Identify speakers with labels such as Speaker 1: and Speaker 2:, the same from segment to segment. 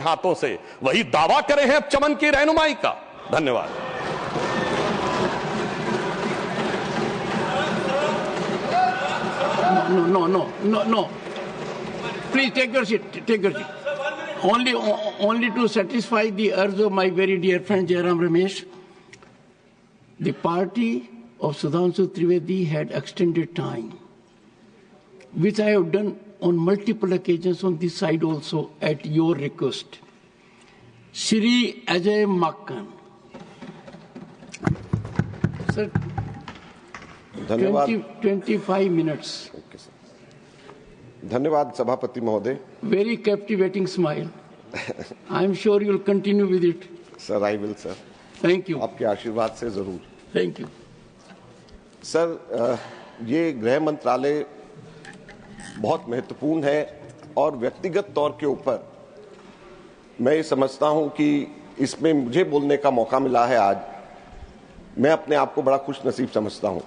Speaker 1: हाथों से वही दावा करे हैं चमन की रहनुमाई का। धन्यवाद।
Speaker 2: No. Please take your seat. Take your seat. Only to satisfy the urge of my very dear friend Jairam Ramesh, the party of Sudhanshu Trivedi had extended time, which I have done on multiple occasions on this side also at your request. Shri Ajay Makkan. Sir, 25 minutes.
Speaker 3: Okay, sir. धन्यवाद सभापति महोदय.
Speaker 2: Very captivating smile. I am sure you will continue with it.
Speaker 3: Sir, I will, sir.
Speaker 2: Thank you.
Speaker 3: आपके आशीर्वाद से जरूर.
Speaker 2: Thank you.
Speaker 3: Sir, ये गृह मंत्रालय बहुत महत्वपूर्ण है और व्यक्तिगत तौर के ऊपर मैं ये समझता हूं कि इसमें मुझे बोलने का मौका मिला है आज. मैं अपने आप को बड़ा खुश नसीब समझता हूं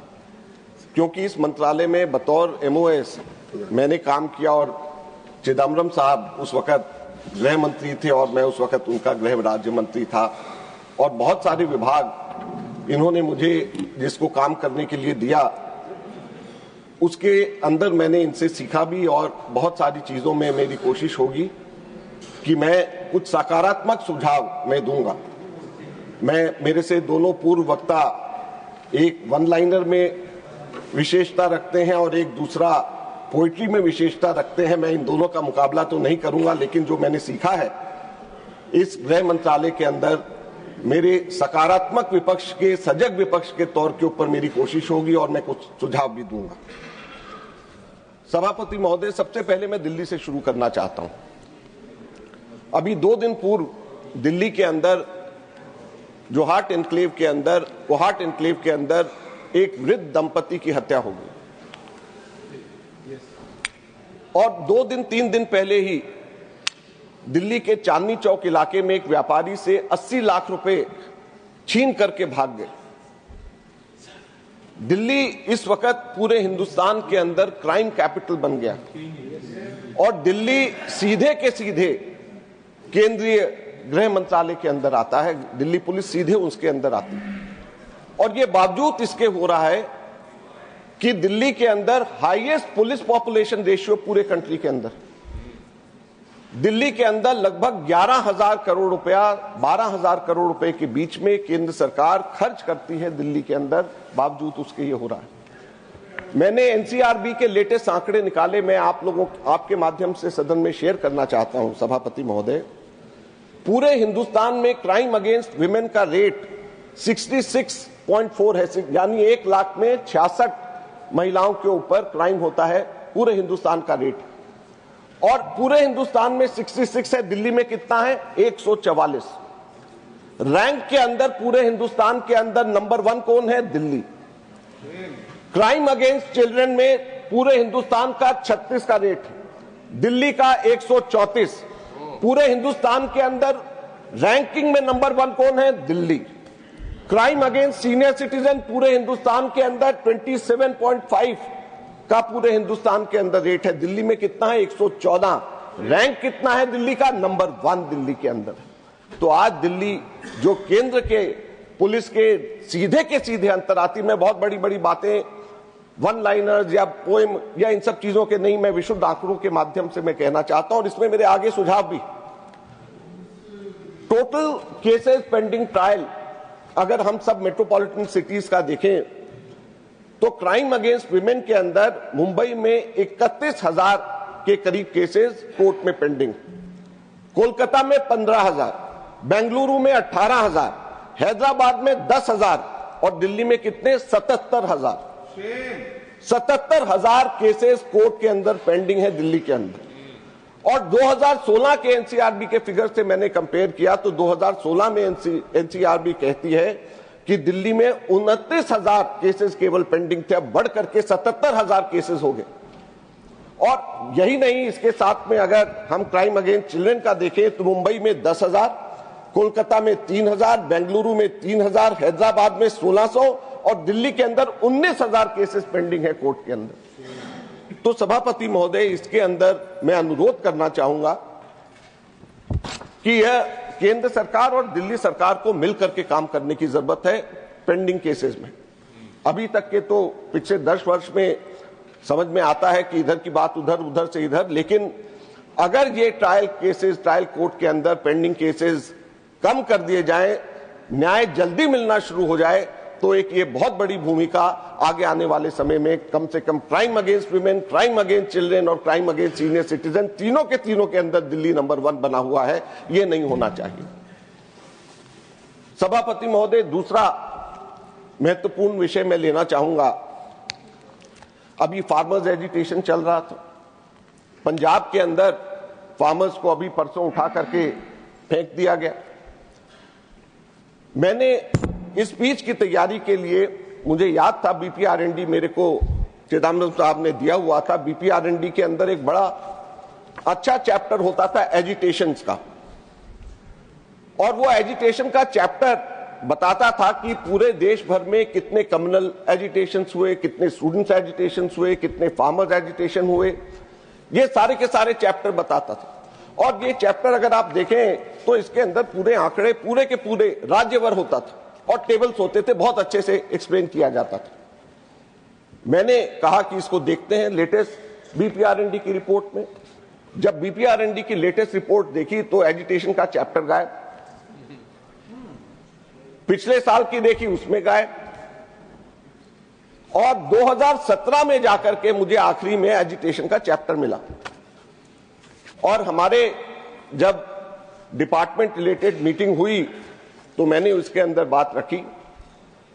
Speaker 3: क्योंकि इस मंत्रालय में बतौर MOS मैंने काम किया और चिदम्बरम साहब उस वक्त गृह मंत्री थे और मैं उस वक्त उनका गृह राज्य मंत्री था और बहुत सारे विभाग इन्होंने मुझे जिसको काम करने के लिए दिया उसके अंदर मैंने इनसे सीखा भी और बहुत सारी चीजों में मेरी कोशिश होगी कि मैं कुछ सकारात्मक सुझाव मैं दूंगा. मेरे से दोनों पूर्व वक्ता एक वन लाइनर में विशेषता रखते हैं और एक दूसरा पोइट्री में विशेषता रखते हैं. मैं इन दोनों का मुकाबला तो नहीं करूंगा, लेकिन जो मैंने सीखा है इस गृह मंत्रालय के अंदर मेरे सकारात्मक विपक्ष के सजग विपक्ष के तौर के ऊपर मेरी कोशिश होगी और मैं कुछ सुझाव भी दूंगा. सभापति महोदय, सबसे पहले मैं दिल्ली से शुरू करना चाहता हूं. अभी 2 दिन पूर्व दिल्ली के अंदर कोहाट एन्क्लेव के अंदर एक वृद्ध दंपति की हत्या हो गई और 2-3 दिन पहले ही दिल्ली के चांदनी चौक इलाके में एक व्यापारी से 80 लाख रुपए छीन करके भाग गए. दिल्ली इस वक्त पूरे हिंदुस्तान के अंदर क्राइम कैपिटल बन गया और दिल्ली सीधे के सीधे केंद्रीय गृह मंत्रालय के अंदर आता है. दिल्ली पुलिस सीधे उसके अंदर आती है और ये बावजूद इसके हो रहा है कि दिल्ली के अंदर हाईएस्ट पुलिस पॉपुलेशन रेशियो पूरे कंट्री के अंदर. दिल्ली के अंदर लगभग 11,000 करोड़ रुपया 12,000 करोड़ रुपए के बीच में केंद्र सरकार खर्च करती है दिल्ली के अंदर, बावजूद उसके ये हो रहा है. मैंने NCRB के लेटेस्ट आंकड़े निकाले, मैं आपके माध्यम से सदन में शेयर करना चाहता हूं सभापति महोदय. पूरे हिंदुस्तान में क्राइम अगेंस्ट विमेन का रेट 66.4 है, यानी 1 लाख में 66 महिलाओं के ऊपर क्राइम होता है पूरे हिंदुस्तान का रेट. और पूरे हिंदुस्तान में 66 है, दिल्ली में कितना है? 144. रैंक के अंदर पूरे हिंदुस्तान के अंदर नंबर 1 कौन है? दिल्ली. क्राइम अगेंस्ट चिल्ड्रन में पूरे हिंदुस्तान का 36 का रेट है, दिल्ली का 134. पूरे हिंदुस्तान के अंदर रैंकिंग में नंबर 1 कौन है? Delhi. Crime against senior citizen पूरे हिंदुस्तान के अंदर 27.5 का पूरे हिंदुस्तान के अंदर रेट है, दिल्ली में कितना है? 114. रैंक कितना है दिल्ली का? नंबर 1 दिल्ली के अंदर. तो आज दिल्ली जो केंद्र के पुलिस के सीधे अंतर आती, में बहुत बड़ी बड़ी बातें वन लाइनर्स या पोएम या इन सब चीजों के नहीं, मैं विशुद्ध आंकड़ों के माध्यम से मैं कहना चाहता हूं और इसमें मेरे आगे सुझाव भी. टोटल केसेस पेंडिंग ट्रायल अगर हम सब मेट्रोपॉलिटन सिटीज का देखें तो क्राइम अगेंस्ट विमेन के अंदर मुंबई में 31,000 के करीब केसेस कोर्ट में पेंडिंग, कोलकाता में 15,000, बेंगलुरु में 18,000, हैदराबाद में 10,000 और दिल्ली में कितने? 77,000. 77,000 केसेस कोर्ट के अंदर पेंडिंग है दिल्ली के अंदर. और 2016 के NCRB के फिगर से मैंने कंपेयर किया तो 2016 में NCRB कहती है कि दिल्ली में 29,000 केसेस केवल पेंडिंग थे, अब बढ़ करके 77,000 केसेस हो गए. और यही नहीं, इसके साथ में अगर हम क्राइम अगेंस्ट चिल्ड्रन का देखें तो मुंबई में 10,000, कोलकाता में 3,000, बेंगलुरु में 3,000, हैदराबाद में 1,600 और दिल्ली के अंदर 19,000 केसेस पेंडिंग है कोर्ट के अंदर. तो सभापति महोदय, इसके अंदर मैं अनुरोध करना चाहूंगा कि यह केंद्र सरकार और दिल्ली सरकार को मिलकर के काम करने की जरूरत है पेंडिंग केसेस में। अभी तक के तो पिछले 10 वर्ष में समझ में आता है कि इधर की बात उधर, उधर से इधर, लेकिन अगर ये ट्रायल केसेस, ट्रायल कोर्ट के अंदर पेंडिंग केसेस कम कर दिए जाएं, न्याय जल्दी मिलना शुरू हो जाए, तो एक ये बहुत बड़ी भूमिका आगे आने वाले समय में कम से कम crime against women, crime against children और क्राइम अगेंस्ट सीनियर सिटीजन, तीनों के अंदर दिल्ली नंबर 1 बना हुआ है। ये नहीं होना चाहिए। सभापति महोदय, दूसरा महत्वपूर्ण विषय मैं लेना चाहूंगा। अभी फार्मर्स एजिटेशन चल रहा था पंजाब के अंदर, फार्मर्स को अभी परसों उठा करके फेंक दिया गया। मैंने इस स्पीच की तैयारी के लिए, मुझे याद था बीपीआरएनडी मेरे को चिदम्बरम साहब ने दिया हुआ था। बीपीआरएनडी के अंदर एक बड़ा अच्छा चैप्टर होता था एजिटेशंस का, और वो एजिटेशन का चैप्टर बताता था कि पूरे देश भर में कितने कम्युनल एजिटेशंस हुए, कितने स्टूडेंट्स एजिटेशंस हुए, कितने फार्मर्स एजिटेशन हुए, ये सारे के सारे चैप्टर बताता था। और ये चैप्टर अगर आप देखें तो इसके अंदर पूरे आंकड़े पूरे के पूरे राज्यभर होता था और टेबल्स होते थे, बहुत अच्छे से एक्सप्लेन किया जाता था। मैंने कहा कि इसको देखते हैं लेटेस्ट बीपीआरएनडी की रिपोर्ट में। जब बीपीआरएनडी की लेटेस्ट रिपोर्ट देखी तो एजिटेशन का चैप्टर गायब, पिछले साल की देखी उसमें गायब, और 2017 में जाकर के मुझे आखिरी में एजिटेशन का चैप्टर मिला। और हमारे जब डिपार्टमेंट रिलेटेड मीटिंग हुई तो मैंने उसके अंदर बात रखी,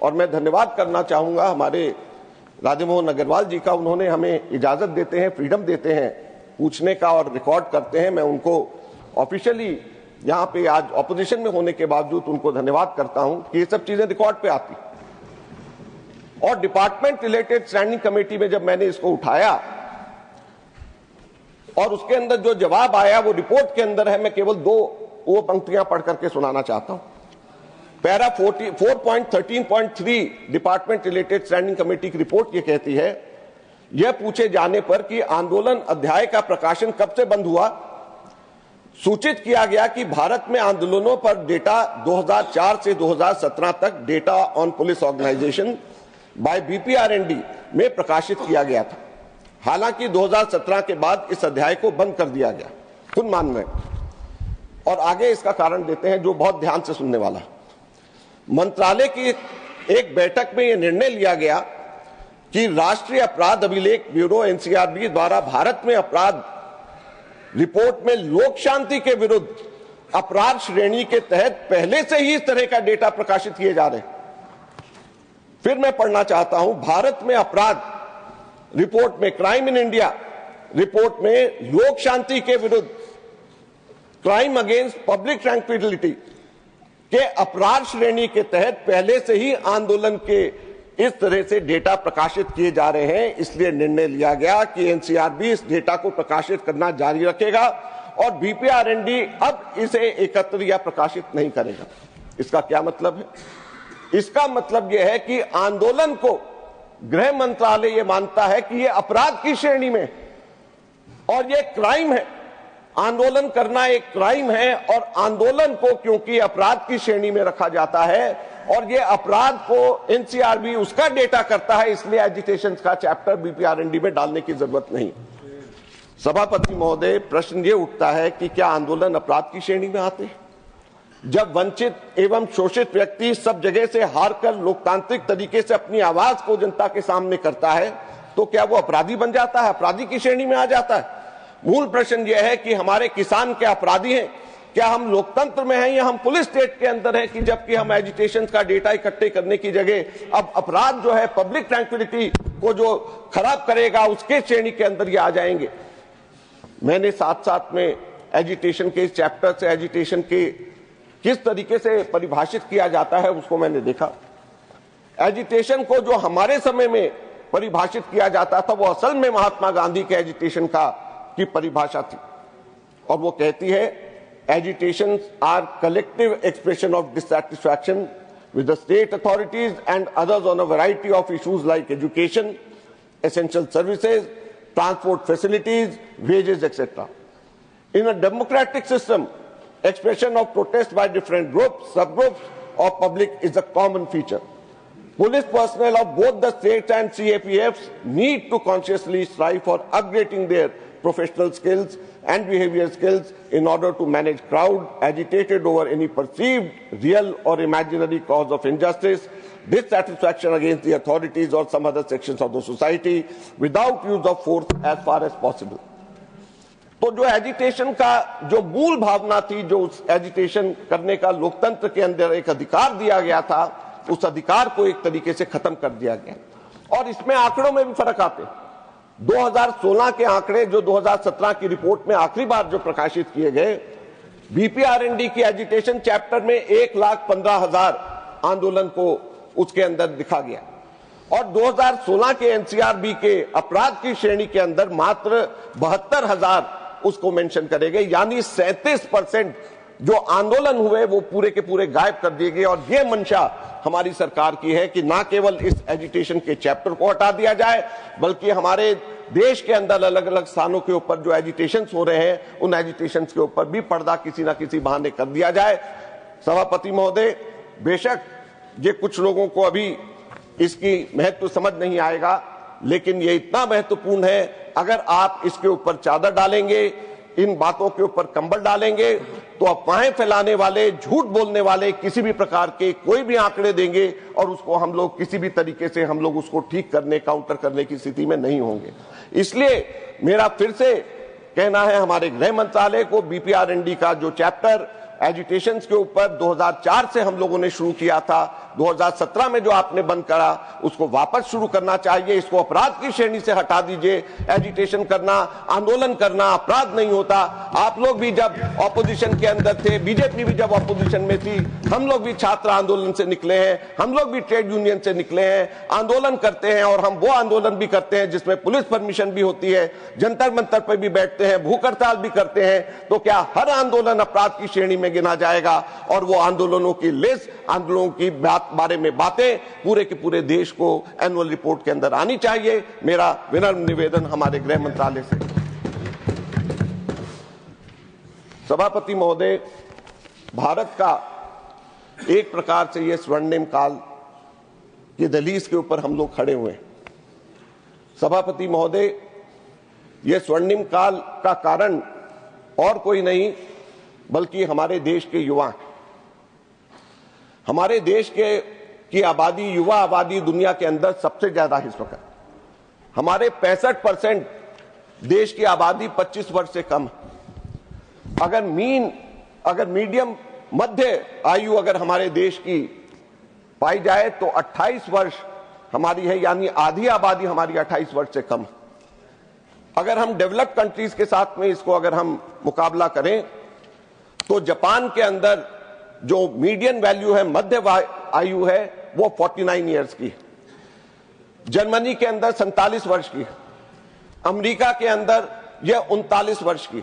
Speaker 3: और मैं धन्यवाद करना चाहूंगा हमारे राधामोहन अग्रवाल जी का। उन्होंने हमें इजाजत देते हैं, फ्रीडम देते हैं पूछने का और रिकॉर्ड करते हैं। मैं उनको ऑफिशियली यहां पे आज ऑपोजिशन में होने के बावजूद उनको धन्यवाद करता हूं कि ये सब चीजें रिकॉर्ड पे आती। और डिपार्टमेंट रिलेटेड स्टैंडिंग कमेटी में जब मैंने इसको उठाया और उसके अंदर जो जवाब आया वो रिपोर्ट के अंदर है, मैं केवल 2 वो पंक्तियां पढ़ करके सुनाना चाहता हूं। Para 4.13.3 department related standing committee की रिपोर्ट ये कहती है, यह पूछे जाने पर कि आंदोलन अध्याय का प्रकाशन कब से बंद हुआ, सूचित किया गया कि भारत में आंदोलनों पर डेटा 2004 से 2017 तक data on police organisation by BPRND में प्रकाशित किया गया था। हालांकि 2017 के बाद इस अध्याय को बंद कर दिया गया, खुद मान रहे हैं। और आगे इसका कारण देते हैं जो बहुत ध्यान से सुनने वाला। मंत्रालय की एक बैठक में यह निर्णय लिया गया कि राष्ट्रीय अपराध अभिलेख ब्यूरो एनसीआरबी द्वारा भारत में अपराध रिपोर्ट में लोक शांति के विरुद्ध अपराध श्रेणी के तहत पहले से ही इस तरह का डेटा प्रकाशित किए जा रहे हैं। फिर मैं पढ़ना चाहता हूं, भारत में अपराध रिपोर्ट में, क्राइम इन इंडिया रिपोर्ट में लोक शांति के विरुद्ध, क्राइम अगेंस्ट पब्लिक ट्रैंक्विलिटी के अपराध श्रेणी के तहत पहले से ही आंदोलन के इस तरह से डेटा प्रकाशित किए जा रहे हैं। इसलिए निर्णय लिया गया कि एनसीआरबी इस डेटा को प्रकाशित करना जारी रखेगा और बीपीआरएनडी अब इसे एकत्र या प्रकाशित नहीं करेगा। इसका क्या मतलब है? इसका मतलब यह है कि आंदोलन को गृह मंत्रालय यह मानता है कि यह अपराध की श्रेणी में और यह क्राइम है। आंदोलन करना एक क्राइम है और आंदोलन को क्योंकि अपराध की श्रेणी में रखा जाता है और ये अपराध को एनसीआरबी उसका डेटा करता है, इसलिए एजिटेशन का चैप्टर बीपीआरएनडी में डालने की जरूरत नहीं। सभापति महोदय, प्रश्न ये उठता है कि क्या आंदोलन अपराध की श्रेणी में आते हैं? जब वंचित एवं शोषित व्यक्ति सब जगह से हारकर लोकतांत्रिक तरीके से अपनी आवाज को जनता के सामने करता है तो क्या वो अपराधी बन जाता है, अपराधी की श्रेणी में आ जाता है? मूल प्रश्न यह है कि हमारे किसान क्या अपराधी हैं? क्या हम लोकतंत्र में हैं या हम पुलिस स्टेट के अंदर हैं कि जबकि हम एजिटेशन का डेटा इकट्ठे करने की जगह अब अपराध जो है पब्लिक ट्रैंक्विलिटी को जो खराब करेगा उसके श्रेणी के अंदर ये आ जाएंगे। मैंने साथ साथ में एजिटेशन के चैप्टर से एजिटेशन के किस तरीके से परिभाषित किया जाता है उसको मैंने देखा। एजिटेशन को जो हमारे समय में परिभाषित किया जाता था वो असल में महात्मा गांधी के एजिटेशन की परिभाषा थी और वो कहती है agitations are collective expression of dissatisfaction with the state authorities and others on a variety of issues like education, essential services, transport facilities, wages, etc. In a democratic system, expression of protest by different groups, subgroups of public is a common feature. Police personnel of both the states and CAPFs need to consciously strive for upgrading their professional skills and behavior skills in order to manage crowd agitated over any perceived real or imaginary cause of injustice, dissatisfaction against the authorities or some other sections of the society without use of force as far as possible. तो जो agitation का जो मूल भावना थी, जो उस agitation करने का लोकतंत्र के अंदर एक अधिकार दिया गया था, उस अधिकार को एक तरीके से खत्म कर दिया गया। और इसमें आंकड़ों में भी फर्क आते हैं। 2016 के आंकड़े जो 2017 की रिपोर्ट में आखिरी बार जो प्रकाशित किए गए, बीपीआरएनडी की एजिटेशन चैप्टर में 1,15,000 आंदोलन को उसके अंदर दिखा गया और 2016 के एनसीआरबी के अपराध की श्रेणी के अंदर मात्र 72,000 उसको मेंशन करे गए, यानी 37% जो आंदोलन हुए वो पूरे के पूरे गायब कर दिए गए। और ये मंशा हमारी सरकार की है कि ना केवल इस एजिटेशन के चैप्टर को हटा दिया जाए, बल्कि हमारे देश के अंदर अलग अलग स्थानों के ऊपर जो एजिटेशंस हो रहे हैं, उन एजिटेशंस के ऊपर भी पर्दा किसी ना किसी बहाने कर दिया जाए। सभापति महोदय, बेशक ये कुछ लोगों को अभी इसकी महत्व समझ नहीं आएगा, लेकिन ये इतना महत्वपूर्ण है। अगर आप इसके ऊपर चादर डालेंगे, इन बातों के ऊपर कंबल डालेंगे, तो अफवाहें फैलाने वाले, झूठ बोलने वाले किसी भी प्रकार के कोई भी आंकड़े देंगे और उसको हम लोग किसी भी तरीके से हम लोग उसको ठीक करने, काउंटर करने की स्थिति में नहीं होंगे। इसलिए मेरा फिर से कहना है हमारे गृह मंत्रालय को, बीपीआरएनडी का जो चैप्टर एजुटेशन के ऊपर 2004 से हम लोगों ने शुरू किया था, 2017 में जो आपने बंद करा, उसको वापस शुरू करना चाहिए। इसको अपराध की श्रेणी से हटा दीजिए। एजिटेशन करना, आंदोलन करना अपराध नहीं होता। आप लोग भी जब ऑपोजिशन के अंदर थे, बीजेपी भी जब ऑपोजिशन में थी, हम लोग भी छात्र आंदोलन से निकले हैं, हम लोग भी ट्रेड यूनियन से निकले हैं, आंदोलन करते हैं। और हम वो आंदोलन भी करते हैं जिसमें पुलिस परमिशन भी होती है, जंतर मंतर पर भी बैठते हैं, भूख हड़ताल भी करते हैं। तो क्या हर आंदोलन अपराध की श्रेणी में गिना जाएगा? और वो आंदोलनों की लिस्ट, आंदोलनों की बारे में बातें पूरे के पूरे देश को एनुअल रिपोर्ट के अंदर आनी चाहिए। मेरा विनम्र निवेदन हमारे गृह मंत्रालय से। सभापति महोदय, भारत का एक प्रकार से यह स्वर्णिम काल की दहलीज के ऊपर हम लोग खड़े हुए हैं। सभापति महोदय, यह स्वर्णिम काल का कारण और कोई नहीं बल्कि हमारे देश के युवा। हमारे देश की आबादी, युवा आबादी दुनिया के अंदर सबसे ज्यादा है इस वक्त। हमारे 65% देश की आबादी 25 वर्ष से कम। अगर मीडियम मध्य आयु अगर हमारे देश की पाई जाए तो 28 वर्ष हमारी है, यानी आधी आबादी हमारी 28 वर्ष से कम। अगर हम डेवलप्ड कंट्रीज के साथ में इसको अगर हम मुकाबला करें तो जापान के अंदर जो मीडियन वैल्यू है, मध्य आयु है, वो 49 ईयर्स की, जर्मनी के अंदर 47 वर्ष की, अमेरिका के अंदर यह 39 वर्ष की,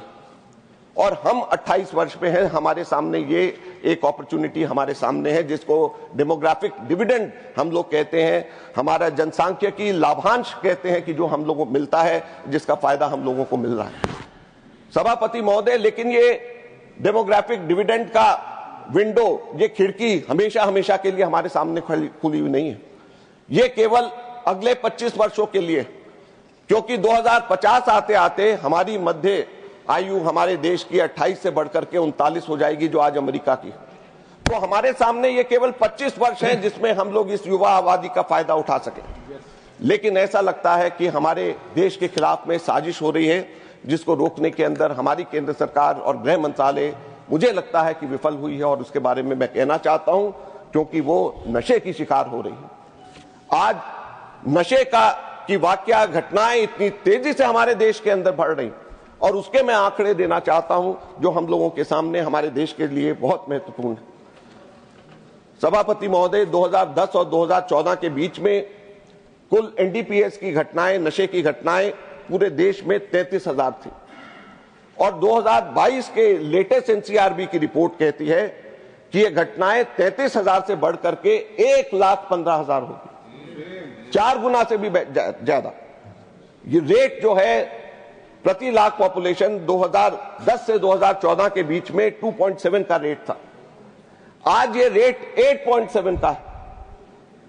Speaker 3: और हम 28 वर्ष पे हैं। हमारे सामने ये एक अपॉर्चुनिटी हमारे सामने है जिसको डेमोग्राफिक डिविडेंड हम लोग कहते हैं, हमारा जनसांख्यिकी लाभांश कहते हैं कि जो हम लोगों को मिलता है, जिसका फायदा हम लोगों को मिल रहा है। सभापति महोदय, लेकिन ये डेमोग्राफिक डिविडेंड का विंडो, ये खिड़की हमेशा के लिए हमारे सामने खुली हुई नहीं है। ये केवल अगले 25 वर्षों के लिए, क्योंकि 2050 आते आते हमारी मध्य आयु हमारे देश की 28 से बढ़कर के 39 हो जाएगी, जो आज अमेरिका की। तो हमारे सामने ये केवल 25 वर्ष हैं जिसमें हम लोग इस युवा आबादी का फायदा उठा सके। लेकिन ऐसा लगता है कि हमारे देश के खिलाफ में साजिश हो रही है, जिसको रोकने के अंदर हमारी केंद्र सरकार और गृह मंत्रालय मुझे लगता है कि विफल हुई है। और उसके बारे में मैं कहना चाहता हूं, क्योंकि वो नशे की शिकार हो रही है। आज नशे की वाकया, घटनाएं इतनी तेजी से हमारे देश के अंदर बढ़ रही, और उसके मैं आंकड़े देना चाहता हूं जो हम लोगों के सामने हमारे देश के लिए बहुत महत्वपूर्ण है। सभापति महोदय, 2010 और 2014 के बीच में कुल एनडीपीएस की घटनाएं, नशे की घटनाएं पूरे देश में 33,000 थी, और 2022 के लेटेस्ट एनसीआरबी की रिपोर्ट कहती है कि ये घटनाएं 33,000 से बढ़कर के 1,15,000 होगी, 4 गुना से भी ज्यादा। ये रेट जो है प्रति लाख पॉपुलेशन 2010 से 2014 के बीच में 2.7 का रेट था। आज ये रेट 8.7 का है,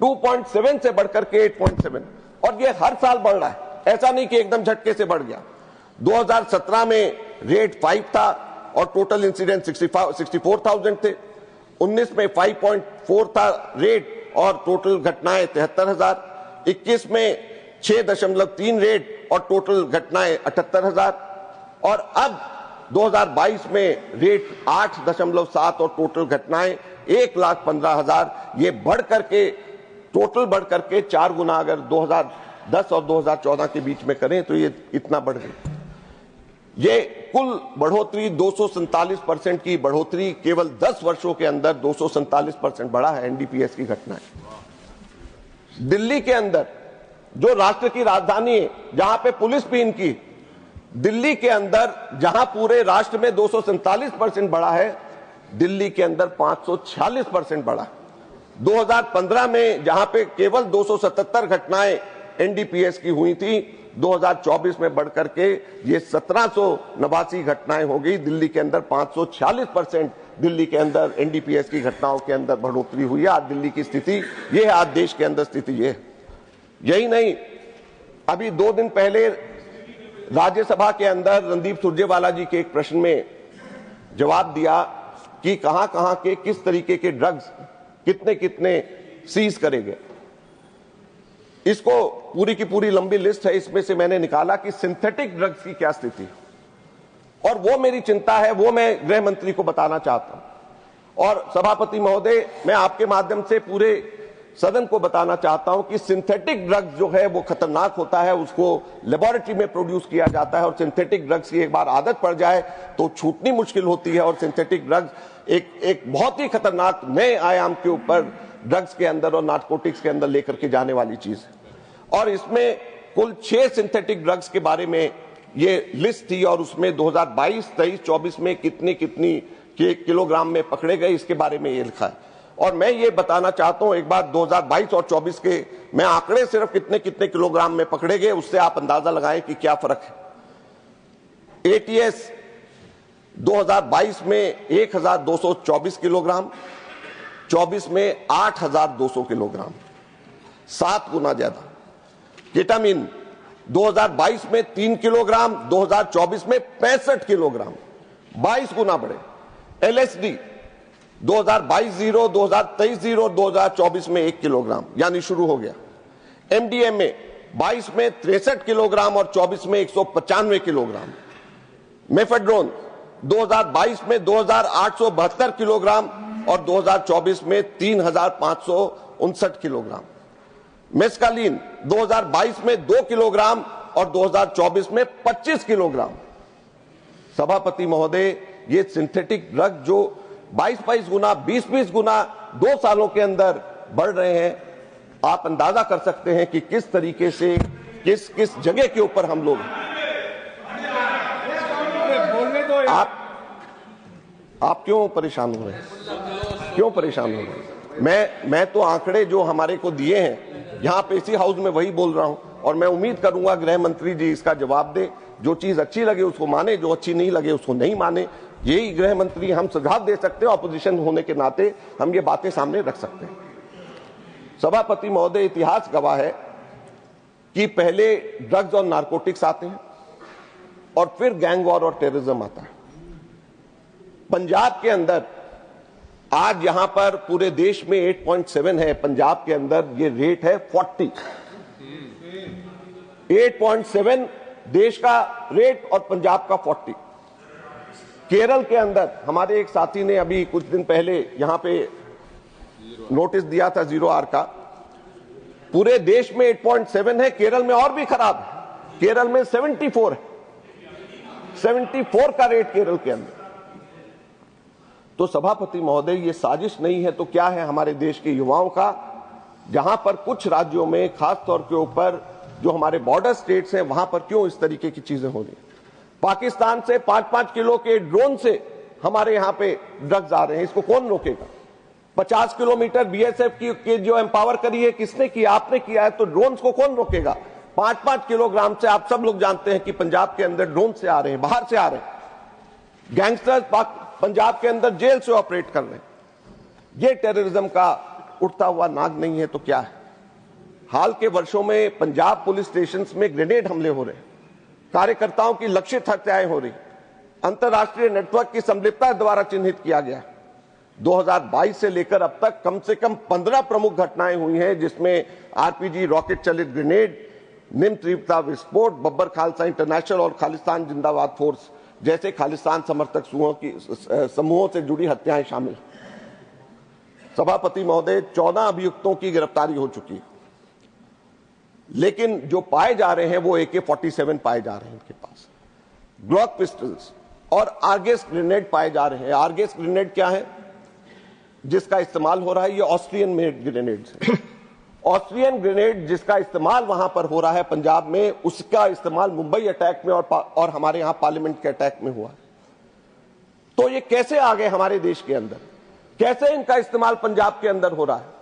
Speaker 3: 2.7 से बढ़कर के 8.7, और ये हर साल बढ़ रहा है, ऐसा नहीं कि एकदम झटके से बढ़ गया। 2017 में रेट 5 था और टोटल इंसिडेंट 64,000 थे। 19 में 5.4 था रेट और टोटल घटनाएं 73,000। 21 में 6.3 रेट और टोटल घटनाएं 78,000, और अब 2022 में रेट 8.7 और टोटल घटनाएं 1,15,000। ये बढ़ करके टोटल बढ़ करके 4 गुना अगर 2010 और 2014 के बीच में करें तो ये इतना बढ़ गया। ये कुल बढ़ोतरी 247% की बढ़ोतरी केवल 10 वर्षों के अंदर 247% बढ़ा है एनडीपीएस की घटनाएं। दिल्ली के अंदर जो राष्ट्र की राजधानी है, जहां पे पुलिस भी इनकी, दिल्ली के अंदर जहां पूरे राष्ट्र में 247% बढ़ा है, दिल्ली के अंदर 546% बढ़ा। 2015 में जहां पे केवल 277 घटनाएं एनडीपीएस की हुई थी, 2024 में बढ़कर के ये 1789 घटनाएं हो गई। दिल्ली के अंदर 546% दिल्ली के अंदर एनडीपीएस की घटनाओं के अंदर बढ़ोतरी हुई है। आज दिल्ली की स्थिति ये है, आज देश के अंदर स्थिति ये है। यही नहीं, अभी 2 दिन पहले राज्यसभा के अंदर रणदीप सुरजेवाला जी के एक प्रश्न में जवाब दिया कि कहां कहां के किस तरीके के ड्रग्स कितने कितने सीज करे गए। इसको पूरी की पूरी लंबी लिस्ट है, इसमें से मैंने निकाला कि सिंथेटिक ड्रग्स की क्या स्थिति है, और वो मेरी चिंता है, वो मैं गृह मंत्री को बताना चाहता हूं। और सभापति महोदय, मैं आपके माध्यम से पूरे सदन को बताना चाहता हूं कि सिंथेटिक ड्रग्स जो है वो खतरनाक होता है, उसको लेबोरेटरी में प्रोड्यूस किया जाता है, और सिंथेटिक ड्रग्स की एक बार आदत पड़ जाए तो छूटनी मुश्किल होती है। और सिंथेटिक ड्रग्स एक बहुत ही खतरनाक नए आयाम के ऊपर ड्रग्स के अंदर और नार्कोटिक्स के अंदर लेकर के जाने वाली चीज है। और इसमें कुल 6 सिंथेटिक ड्रग्स के बारे में ये लिस्ट थी, और उसमें 2022, 23, 24 में कितनी किलोग्राम में पकड़े गए, इसके बारे में ये लिखा है। और मैं ये बताना चाहता हूं, एक बार 2022 और 24 के मैं आंकड़े सिर्फ कितने किलोग्राम में पकड़े गए, उससे आप अंदाजा लगाएं कि क्या फर्क है। एटीएस 2022 में 1,224 किलोग्राम, 24 में 8,200 किलोग्राम, 7 गुना ज्यादा। केटामिन 2022 में 3 किलोग्राम, 2024 में 65 किलोग्राम, 22 गुना बढ़े। एलएसडी 2022 0, 2023 0, 2024 में 1 किलोग्राम, यानी शुरू हो गया। एमडीएमए 22 में 63 किलोग्राम और 24 में 195 किलोग्राम। मेफेड्रोन 2022 में 2,872 किलोग्राम और 2024 में 3,559 किलोग्राम। मेस्कालीन 2022 में 2 किलोग्राम और 2024 में 25 किलोग्राम। सभापति महोदय, ये सिंथेटिक ड्रग जो 22 गुना, 20 गुना 2 सालों के अंदर बढ़ रहे हैं, आप अंदाजा कर सकते हैं कि किस तरीके से किस जगह के ऊपर हम लोग। आप क्यों परेशान हो रहे हैं? क्यों परेशान हो रहे हैं? मैं तो आंकड़े जो हमारे को दिए हैं यहां पे इसी हाउस में वही बोल रहा हूं, और मैं उम्मीद करूंगा गृह मंत्री जी इसका जवाब दे। जो चीज अच्छी लगे उसको माने, जो अच्छी नहीं लगे उसको नहीं माने। यही गृह मंत्री हम सुझाव दे सकते हैं, ऑपोजिशन होने के नाते हम ये बातें सामने रख सकते हैं। सभापति महोदय, इतिहास गवाह है कि पहले ड्रग्स और नारकोटिक्स आते हैं और फिर गैंग वॉर और टेररिज्म आता है। पंजाब के अंदर आज यहां पर पूरे देश में 8.7 है, पंजाब के अंदर ये रेट है 40। 8.7 देश का रेट और पंजाब का 40। केरल के अंदर हमारे एक साथी ने अभी कुछ दिन पहले यहां पे नोटिस दिया था 0R का, पूरे देश में 8.7 है, केरल में और भी खराब है, केरल में 74 है, 74 का रेट केरल के अंदर। तो सभापति महोदय, ये साजिश नहीं है तो क्या है हमारे देश के युवाओं का, जहां पर कुछ राज्यों में खास तौर के ऊपर जो हमारे बॉर्डर स्टेट्स हैं वहां पर क्यों इस तरीके की चीजें हो रही। पाकिस्तान से 5-5 किलो के ड्रोन से हमारे यहां पे ड्रग्स आ रहे हैं, इसको कौन रोकेगा? 50 किलोमीटर बीएसएफ की जो एम्पावर करी है किसने किया? आपने किया है, तो ड्रोन्स को कौन रोकेगा? 5-5 किलोग्राम से आप सब लोग जानते हैं कि पंजाब के अंदर ड्रोन से आ रहे हैं, बाहर से आ रहे हैं। गैंगस्टर्स पंजाब के अंदर जेल से ऑपरेट कर रहे हैं। ये टेररिज्म का उठता हुआ नाग नहीं है तो क्या है? हाल के वर्षों में पंजाब पुलिस स्टेशंस में ग्रेनेड हमले हो रहे हैं, कार्यकर्ताओं की लक्षित हत्याएं हो रही, अंतर्राष्ट्रीय नेटवर्क की संलिप्तता द्वारा चिन्हित किया गया। 2022 से लेकर अब तक कम से कम 15 प्रमुख घटनाएं हुई हैं, जिसमें आरपीजी, रॉकेट चलित ग्रेनेड, निम्न तीव्रता विस्फोट, बब्बर खालसा इंटरनेशनल और खालिस्तान जिंदाबाद फोर्स जैसे खालिस्तान समर्थक समूहों से जुड़ी हत्याएं शामिल। सभापति महोदय, 14 अभियुक्तों की गिरफ्तारी हो चुकी है, लेकिन जो पाए जा रहे हैं वो AK-47 पाए जा रहे हैं इनके पास, ग्लॉक पिस्टल्स और आर्गेस ग्रेनेड पाए जा रहे हैं। आर्गेस ग्रेनेड क्या है जिसका इस्तेमाल हो रहा है? ये ऑस्ट्रियन मेड ग्रेनेड्स है। ऑस्ट्रियन ग्रेनेड जिसका इस्तेमाल वहां पर हो रहा है पंजाब में, उसका इस्तेमाल मुंबई अटैक में और हमारे यहां पार्लियामेंट के अटैक में हुआ। तो ये कैसे आ गए हमारे देश के अंदर? कैसे इनका इस्तेमाल पंजाब के अंदर हो रहा है?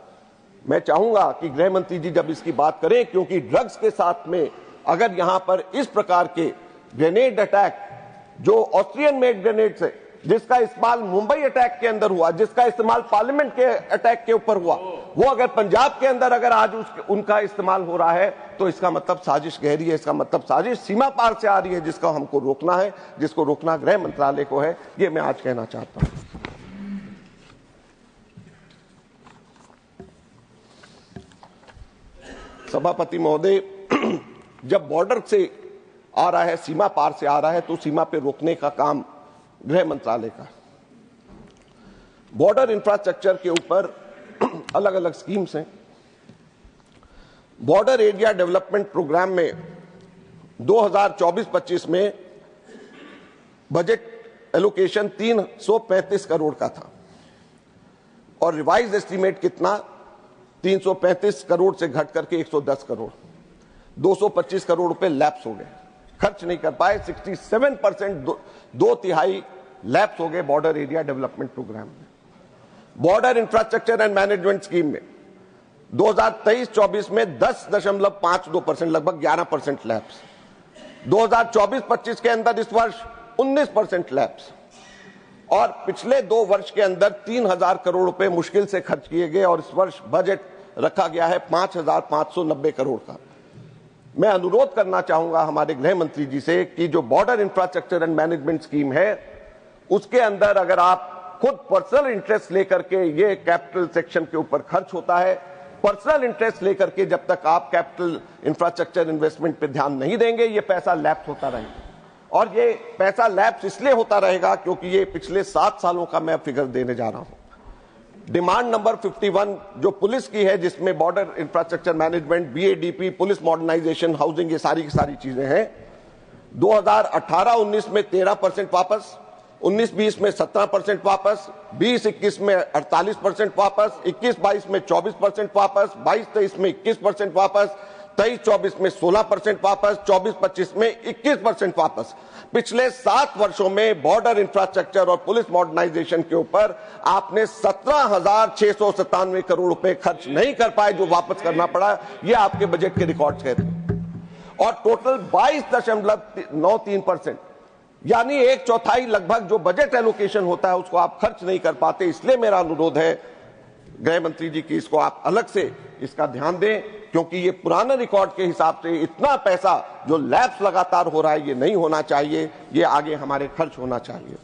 Speaker 3: मैं चाहूंगा कि गृह मंत्री जी जब इसकी बात करें, क्योंकि ड्रग्स के साथ में अगर यहां पर इस प्रकार के ग्रेनेड अटैक, जो ऑस्ट्रियन मेड ग्रेनेड से, जिसका इस्तेमाल मुंबई अटैक के अंदर हुआ, जिसका इस्तेमाल पार्लियामेंट के अटैक के ऊपर हुआ, वो अगर पंजाब के अंदर अगर आज उनका इस्तेमाल हो रहा है, तो इसका मतलब साजिश गहरी है। इसका मतलब साजिश सीमा पार से आ रही है, जिसका हमको रोकना है, जिसको रोकना गृह मंत्रालय को है। ये मैं आज कहना चाहता हूं। सभापति महोदय, जब बॉर्डर से आ रहा है, सीमा पार से आ रहा है, तो सीमा पे रोकने का काम गृह मंत्रालय का। बॉर्डर इंफ्रास्ट्रक्चर के ऊपर अलग अलग स्कीम्स हैं। बॉर्डर एरिया डेवलपमेंट प्रोग्राम में 2024-25 में बजट एलोकेशन 335 करोड़ का था और रिवाइज एस्टीमेट कितना? 335 करोड़ से घट करके 110 करोड़, 225 करोड़ रुपए लैप्स हो गए, खर्च नहीं कर पाए। 67%, 2/3 लैप्स हो गए बॉर्डर एरिया डेवलपमेंट प्रोग्राम में। Border infrastructure and management scheme में 2023-24 में 10.52%, लगभग 11% लैप्स। 2024-25 के अंदर इस वर्ष 19% लैप्स, और पिछले 2 वर्ष के अंदर 3000 करोड़ रुपए मुश्किल से खर्च किए गए, और इस वर्ष बजट रखा गया है 5590 करोड़ का। मैं अनुरोध करना चाहूंगा हमारे गृह मंत्री जी से कि जो border infrastructure and management scheme है, उसके अंदर अगर आप खुद पर्सनल इंटरेस्ट लेकर के, ये कैपिटल सेक्शन के ऊपर खर्च होता है, पर्सनल इंटरेस्ट लेकर के जब तक आप कैपिटल इंफ्रास्ट्रक्चर इन्वेस्टमेंट पे ध्यान नहीं देंगे, ये पैसा लैप्स होता रहेगा। और ये पैसा लैप्स इसलिए होता रहेगा क्योंकि ये पिछले 7 सालों का मैं फिगर देने जा रहा हूं। डिमांड नंबर 51 जो पुलिस की है, जिसमें border infrastructure management, BADP, police modernisation, housing, ये सारी की सारी चीजें हैं। 2018-19 में 13% वापस, 19-20 में 17% वापस, 20-21 में 48% वापस, 21-22 में 24% वापस, 22-23 में 21% वापस, 23-24 में 16% वापस, 24-25 में 21% वापस। पिछले 7 वर्षों में बॉर्डर इंफ्रास्ट्रक्चर और पुलिस मॉडर्नाइजेशन के ऊपर आपने 17,697 करोड़ रुपए खर्च नहीं कर पाए, जो वापस करना पड़ा। ये आपके बजट के रिकॉर्ड्स कहते हैं। और टोटल 22.93%, यानी 1/4 लगभग जो बजट एलोकेशन होता है उसको आप खर्च नहीं कर पाते। इसलिए मेरा अनुरोध है गृह मंत्री जी की इसको आप अलग से इसका ध्यान दें, क्योंकि ये पुराने रिकॉर्ड के हिसाब से इतना पैसा जो लैप्स लगातार हो रहा है, ये नहीं होना चाहिए, ये आगे हमारे खर्च होना चाहिए।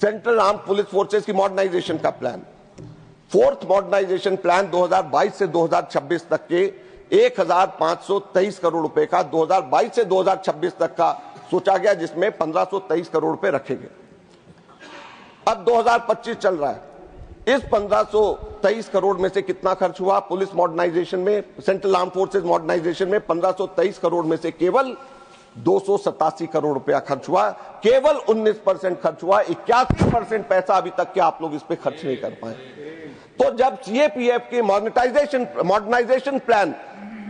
Speaker 3: सेंट्रल आर्म पुलिस फोर्सेस की मॉडर्नाइजेशन का प्लान, 4th मॉडर्नाइजेशन प्लान 2022 से 2026 तक के 1523 करोड़ रुपए का 2022 से 2026 तक का सोचा गया, जिसमें 1523 करोड़ रुपए रखे गए। अब 2025 चल रहा है, इस 1523 करोड़ में से कितना खर्च हुआ पुलिस मॉडर्नाइजेशन में, सेंट्रल आर्म फोर्सेस मॉडर्नाइजेशन में? 1523 करोड़ में से केवल 287 करोड़ रुपया खर्च हुआ, केवल 19% खर्च हुआ। 81% पैसा अभी तक के आप लोग इस पे खर्च नहीं कर पाए। तो जब CAPF के मॉडर्नाइजेशन प्लान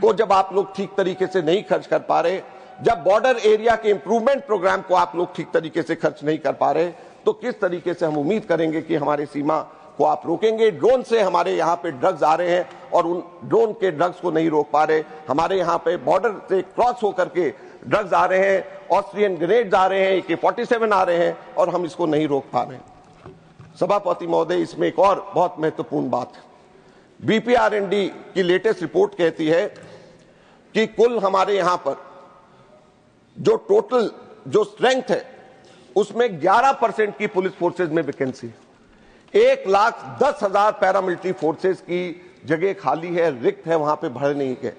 Speaker 3: को जब आप लोग ठीक तरीके से नहीं खर्च कर पा रहे, जब बॉर्डर एरिया के इंप्रूवमेंट प्रोग्राम को आप लोग ठीक तरीके से खर्च नहीं कर पा रहे, तो किस तरीके से हम उम्मीद करेंगे कि हमारे सीमा को आप रोकेंगे। ड्रोन से हमारे यहाँ पे ड्रग्स आ रहे हैं और उन ड्रोन के ड्रग्स को नहीं रोक पा रहे। हमारे यहाँ पे बॉर्डर से क्रॉस होकर के ड्रग्स आ रहे हैं, ऑस्ट्रियन ग्रेनेड्स आ रहे हैं, AK-47 आ रहे हैं और हम इसको नहीं रोक पा रहे हैं। सभापति महोदय, इसमें एक और बहुत महत्वपूर्ण बात है। BPRND की लेटेस्ट रिपोर्ट कहती है कि कुल हमारे यहां पर जो टोटल जो स्ट्रेंथ है उसमें 11% की पुलिस फोर्सेज में वैकेंसी है। 1,10,000 पैरामिलिट्री फोर्सेज की जगह खाली है, रिक्त है, वहां पे भर नहीं है।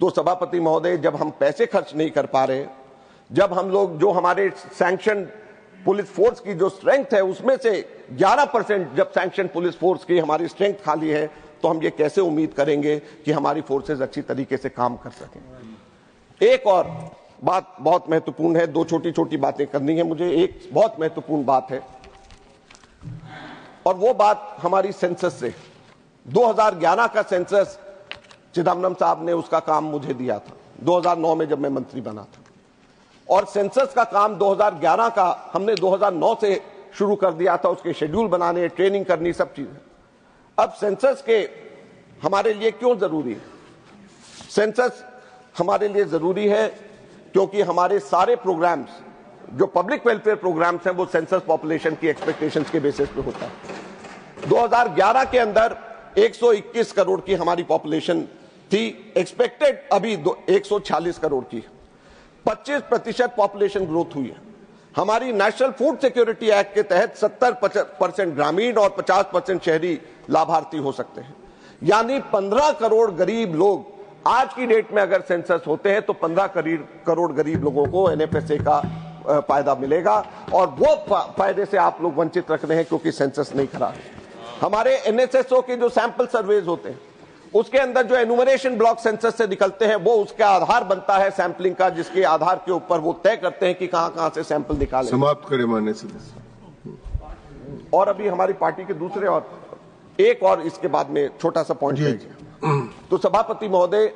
Speaker 3: तो सभापति महोदय, जब हम पैसे खर्च नहीं कर पा रहे, जब हम लोग जो हमारे सैंक्शन पुलिस फोर्स की जो स्ट्रेंथ है उसमें से 11% जब सैंक्शन पुलिस फोर्स की हमारी स्ट्रेंथ खाली है, तो हम ये कैसे उम्मीद करेंगे कि हमारी फोर्सेज अच्छी तरीके से काम कर सकें। एक और बात बहुत महत्वपूर्ण है, दो छोटी छोटी बातें करनी है मुझे। एक बहुत महत्वपूर्ण बात है और वो बात हमारी सेंसस से। 2011 का सेंसस चिदम्बरम साहब ने उसका काम मुझे दिया था 2009 में जब मैं मंत्री बना था, और सेंसस का काम 2011 का हमने 2009 से शुरू कर दिया था। उसके शेड्यूल बनाने, ट्रेनिंग करनी, सब चीजें। अब सेंसस के हमारे लिए क्यों जरूरी है? सेंसस हमारे लिए जरूरी है क्योंकि हमारे सारे प्रोग्राम्स जो पब्लिक वेलफेयर प्रोग्राम्स हैं वो सेंसस पॉपुलेशन की एक्सपेक्टेशंस के बेसिस पे होता है। 2011 के अंदर 121 करोड़ की हमारी पॉपुलेशन थी, एक्सपेक्टेड अभी 146 करोड़ की। 25% पॉपुलेशन ग्रोथ हुई है। हमारी नेशनल फूड सिक्योरिटी एक्ट के तहत 70% ग्रामीण और 50% शहरी लाभार्थी हो सकते हैं। यानी 15 करोड़ गरीब लोग आज की डेट में अगर सेंसस होते हैं तो 15 करोड़ गरीब लोगों को NFSA का फायदा मिलेगा, और वो फायदे से आप लोग वंचित रख रहे हैं क्योंकि सेंसस नहीं करा रहे। हमारे NSSO के जो सैंपल सर्वेज होते हैं उसके अंदर जो एनुमरेशन ब्लॉक सेंसस से निकलते हैं वो उसका आधार बनता है सैंपलिंग का, जिसके आधार के ऊपर वो तय करते हैं कि कहां से सैंपल निकाले।
Speaker 4: समाप्त करें माननीय सदस्य।
Speaker 3: और अभी हमारी पार्टी के दूसरे और एक और इसके बाद में छोटा सा पॉइंट है। तो सभापति महोदय,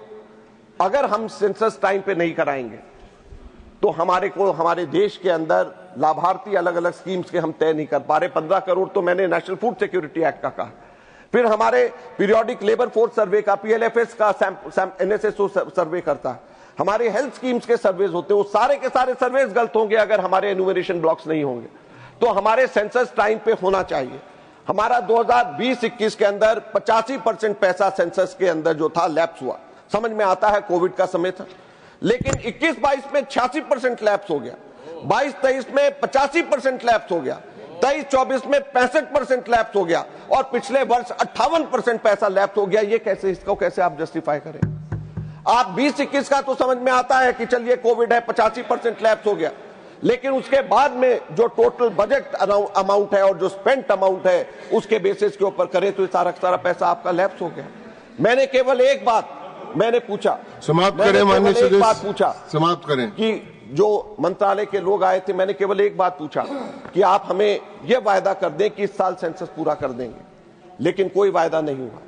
Speaker 3: अगर हम सेंसस टाइम पे नहीं कराएंगे तो हमारे देश के अंदर लाभार्थी अलग अलग स्कीम्स के हम तय नहीं कर पा रहे। 15 करोड़ तो मैंने नेशनल फूड सिक्योरिटी एक्ट का कहा। फिर हमारे पीरियोडिक लेबर फोर्स सर्वे का, PLFS का NSSO सर्वे करता है। हमारे हेल्थ स्कीम्स के सर्वेज होते हैं, वो सारे के सारे सर्वेज गलत होंगे अगर हमारे एनुमरेशन ब्लॉक्स नहीं होंगे। तो हमारे सेंसस टाइम पे होना चाहिए। हमारा 2020-21 के अंदर 85% पैसा सेंसस के अंदर जो था लैप्स हुआ। समझ में आता है कोविड का समय था, लेकिन 21-22 में 86% लैप्स हो गया, 22-23 में 85% लैप्स हो गया, 23-24 में 65% लैप्स हो गया, और पिछले वर्ष 58% पैसा लैप्स हो गया। ये कैसे, इसको कैसे आप जस्टिफाई करें? आप 20-21 का तो समझ में आता है कि चलिए कोविड है, 85% लैप्स हो गया, लेकिन उसके बाद में जो टोटल बजट अमाउंट है और जो स्पेंट अमाउंट है उसके बेसिस के ऊपर करें तो सारा पैसा आपका लैप्स हो गया। मैंने केवल एक बात मैंने पूछा,
Speaker 4: समाप्त करें माननीय सदस्य।
Speaker 3: बात पूछा,
Speaker 4: समाप्त करें,
Speaker 3: कि जो मंत्रालय के लोग आए थे, मैंने केवल एक बात पूछा कि आप हमें यह वायदा कर दें कि इस साल सेंसस पूरा कर देंगे, लेकिन कोई वायदा नहीं हुआ।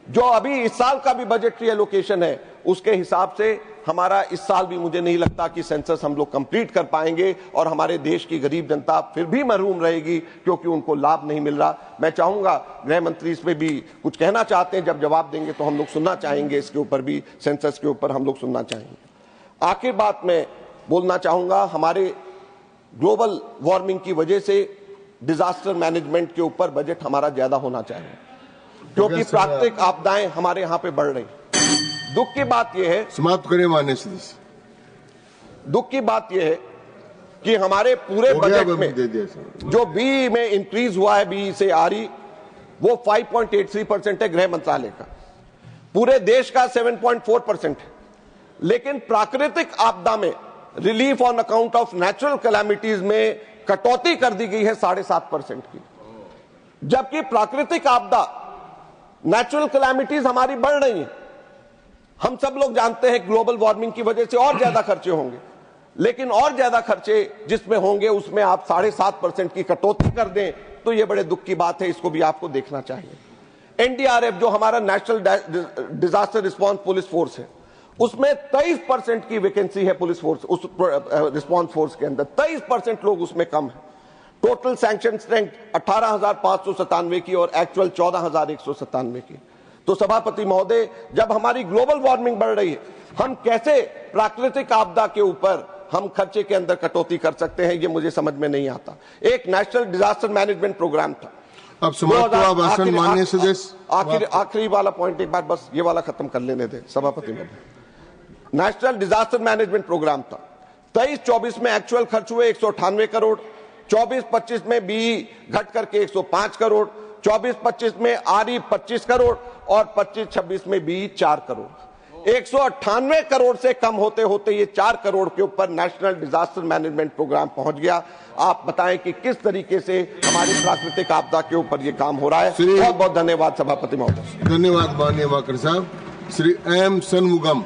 Speaker 3: जो अभी इस साल का भी बजटरी एलोकेशन है उसके हिसाब से हमारा इस साल भी मुझे नहीं लगता कि सेंसस हम लोग कंप्लीट कर पाएंगे, और हमारे देश की गरीब जनता फिर भी महरूम रहेगी क्योंकि उनको लाभ नहीं मिल रहा। मैं चाहूंगा गृह मंत्री इसमें भी कुछ कहना चाहते हैं, जब जवाब देंगे तो हम लोग सुनना चाहेंगे, इसके ऊपर भी, सेंसस के ऊपर हम लोग सुनना चाहेंगे। आखिर बात मैं बोलना चाहूंगा, हमारे ग्लोबल वार्मिंग की वजह से डिजास्टर मैनेजमेंट के ऊपर बजट हमारा ज्यादा होना चाहिए, क्योंकि प्राकृतिक आपदाएं हमारे यहाँ पे बढ़ रही। दुख की बात यह है,
Speaker 4: समाप्त करें माननीय सदस्य।
Speaker 3: दुख की बात यह है कि हमारे पूरे बजट में जो BE में इंक्रीज हुआ है, BE से RE, वो 5.83% है गृह मंत्रालय का, पूरे देश का 7.4% है। लेकिन प्राकृतिक आपदा में relief on account of natural calamities में कटौती कर दी गई है 7.5% की, जबकि प्राकृतिक आपदा, नेचुरल कैलामिटीज हमारी बढ़ रही है। हम सब लोग जानते हैं ग्लोबल वार्मिंग की वजह से और ज्यादा खर्चे होंगे, लेकिन और ज्यादा खर्चे जिसमें होंगे उसमें आप 7.5% की कटौती कर दें तो यह बड़े दुख की बात है, इसको भी आपको देखना चाहिए। NDRF जो हमारा national disaster response police force है, उसमें 23% की वैकेंसी है पुलिस फोर्स, उस रिस्पांस फोर्स के अंदर 23% लोग उसमें कम है। टोटल सैंक्शन स्ट्रेंथ 18,597 की और एक्चुअल 14,197 की। तो सभापति महोदय, जब हमारी ग्लोबल वार्मिंग बढ़ रही है, हम कैसे प्राकृतिक आपदा के ऊपर हम खर्चे के अंदर कटौती कर सकते हैं, ये मुझे समझ में नहीं आता। एक नेशनल डिजास्टर मैनेजमेंट प्रोग्राम था।
Speaker 4: अब समाप्त हुआ भाषण माननीय सदस्य।
Speaker 3: आखिरी वाला पॉइंट एक बार बस ये वाला खत्म कर लेने दे सभापति महोदय। नेशनल डिजास्टर मैनेजमेंट प्रोग्राम था। 23-24 में एक्चुअल खर्च हुए 198 करोड़, 24-25 में बीई घट करके 105 करोड़, 24-25 में आरई 25 करोड़ और 25-26 में बीई 4 करोड़। 198 करोड़ से कम होते होते ये 4 करोड़ के ऊपर नेशनल डिजास्टर मैनेजमेंट प्रोग्राम पहुंच गया। आप बताएं कि किस तरीके से हमारी प्राकृतिक आपदा के ऊपर ये काम हो रहा है। बहुत बहुत धन्यवाद सभापति महोदय।
Speaker 4: धन्यवाद माननीय वाकर साहब। श्री एम षणमुगम।